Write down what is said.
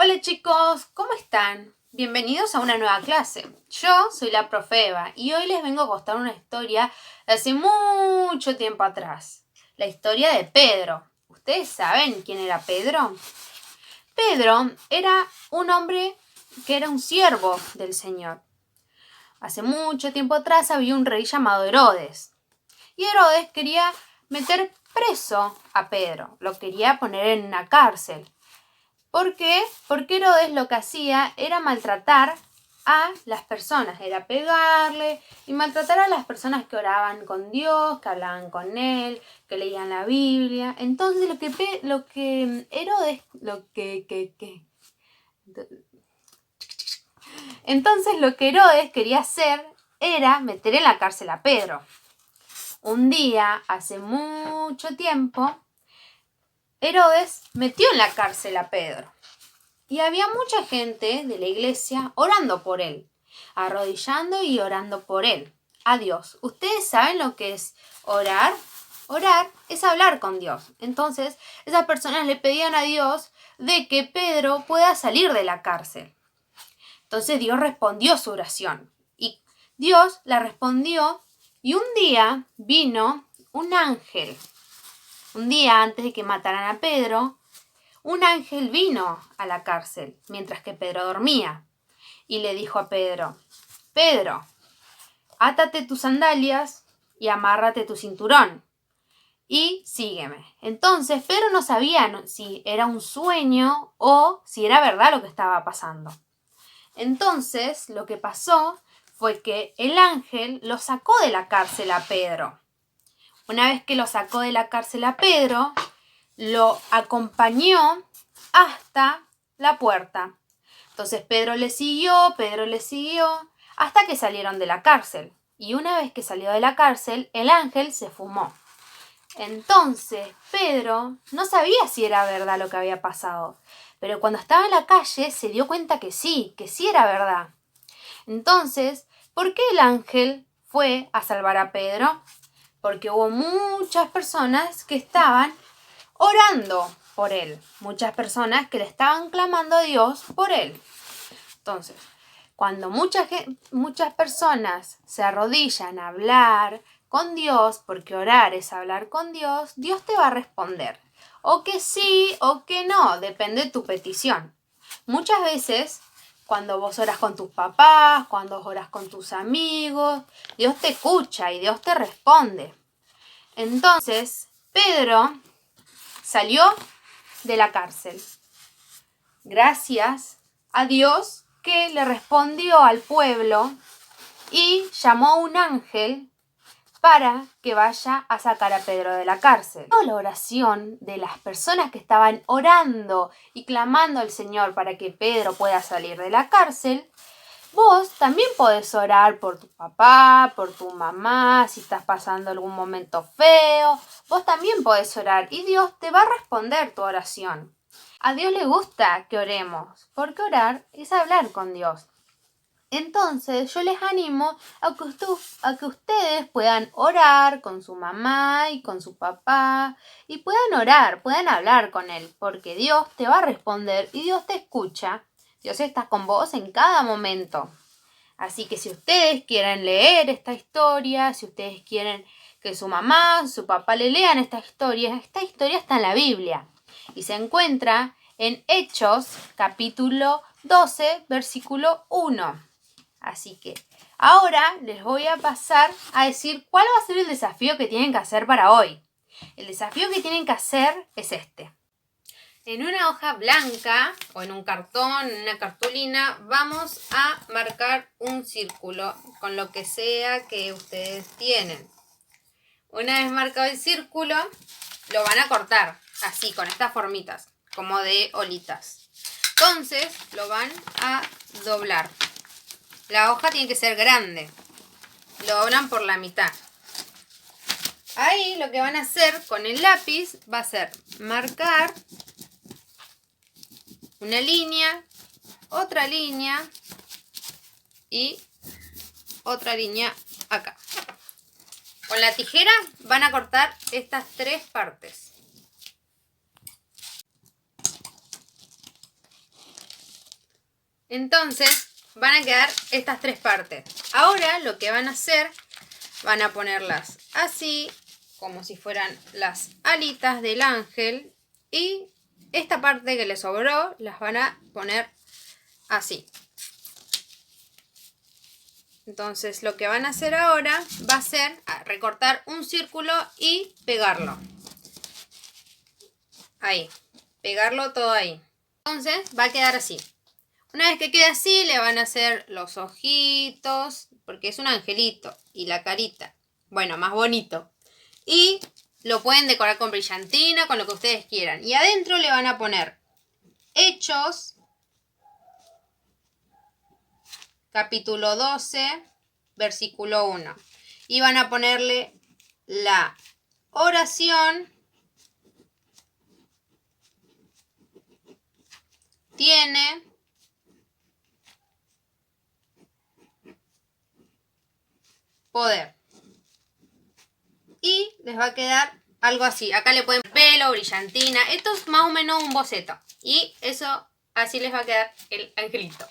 Hola chicos, ¿cómo están? Bienvenidos a una nueva clase. Yo soy la profe Eva y hoy les vengo a contar una historia de hace mucho tiempo atrás. La historia de Pedro. ¿Ustedes saben quién era Pedro? Pedro era un hombre que era un siervo del Señor. Hace mucho tiempo atrás había un rey llamado Herodes. Y Herodes quería meter preso a Pedro. Lo quería poner en una cárcel. ¿Por qué? Porque Herodes lo que hacía era maltratar a las personas, era pegarle y maltratar a las personas que oraban con Dios, que hablaban con él, que leían la Biblia. Entonces Entonces lo que Herodes quería hacer era meter en la cárcel a Pedro. Un día, hace mucho tiempo, Herodes metió en la cárcel a Pedro. Y había mucha gente de la iglesia orando por él, arrodillando y orando por él, a Dios. ¿Ustedes saben lo que es orar? Orar es hablar con Dios. Entonces, esas personas le pedían a Dios de que Pedro pueda salir de la cárcel. Entonces Dios respondió su oración. Y Dios la respondió y un día vino un ángel. Un día antes de que mataran a Pedro, un ángel vino a la cárcel mientras que Pedro dormía y le dijo a Pedro: Pedro, átate tus sandalias y amárrate tu cinturón y sígueme. Entonces Pedro no sabía si era un sueño o si era verdad lo que estaba pasando. Entonces lo que pasó fue que el ángel lo sacó de la cárcel a Pedro. Una vez que lo sacó de la cárcel a Pedro, lo acompañó hasta la puerta. Entonces Pedro le siguió, hasta que salieron de la cárcel. Y una vez que salió de la cárcel, el ángel se fumó. Entonces Pedro no sabía si era verdad lo que había pasado, pero cuando estaba en la calle se dio cuenta que sí era verdad. Entonces, ¿por qué el ángel fue a salvar a Pedro? Porque hubo muchas personas que estaban orando por él. Muchas personas que le estaban clamando a Dios por él. Entonces, cuando muchas personas se arrodillan a hablar con Dios, porque orar es hablar con Dios, Dios te va a responder. O que sí o que no, depende de tu petición. Muchas veces, cuando vos oras con tus papás, cuando oras con tus amigos, Dios te escucha y Dios te responde. Entonces, Pedro salió de la cárcel. Gracias a Dios que le respondió al pueblo y llamó a un ángel para que vaya a sacar a Pedro de la cárcel. La oración de las personas que estaban orando y clamando al Señor para que Pedro pueda salir de la cárcel. Vos también podés orar por tu papá, por tu mamá, si estás pasando algún momento feo. Vos también podés orar y Dios te va a responder tu oración. A Dios le gusta que oremos, porque orar es hablar con Dios. Entonces yo les animo a que ustedes puedan orar con su mamá y con su papá y puedan orar, puedan hablar con Él, porque Dios te va a responder y Dios te escucha. Dios está con vos en cada momento. Así que si ustedes quieren leer esta historia, si ustedes quieren que su mamá, su papá le lean esta historia está en la Biblia y se encuentra en Hechos capítulo 12, versículo 1. Así que ahora les voy a pasar a decir cuál va a ser el desafío que tienen que hacer para hoy. El desafío que tienen que hacer es este. En una hoja blanca o en un cartón, en una cartulina, vamos a marcar un círculo con lo que sea que ustedes tienen. Una vez marcado el círculo, lo van a cortar así, con estas formitas, como de olitas. Entonces, lo van a doblar. La hoja tiene que ser grande. Lo doblan por la mitad. Ahí lo que van a hacer con el lápiz va a ser marcar una línea, otra línea y otra línea acá. Con la tijera van a cortar estas tres partes. Entonces van a quedar estas 3 partes. Ahora lo que van a hacer, van a ponerlas así, como si fueran las alitas del ángel. Y esta parte que les sobró, las van a poner así. Entonces lo que van a hacer ahora va a ser recortar un círculo y pegarlo. Ahí, pegarlo todo ahí. Entonces va a quedar así. Una vez que quede así, le van a hacer los ojitos, porque es un angelito, y la carita. Bueno, más bonito. Y lo pueden decorar con brillantina, con lo que ustedes quieran. Y adentro le van a poner Hechos, capítulo 12, versículo 1. Y van a ponerle la oración tiene poder. Y les va a quedar algo así. Acá le pueden pelo, brillantina. Esto es más o menos un boceto. Y eso así les va a quedar el angelito.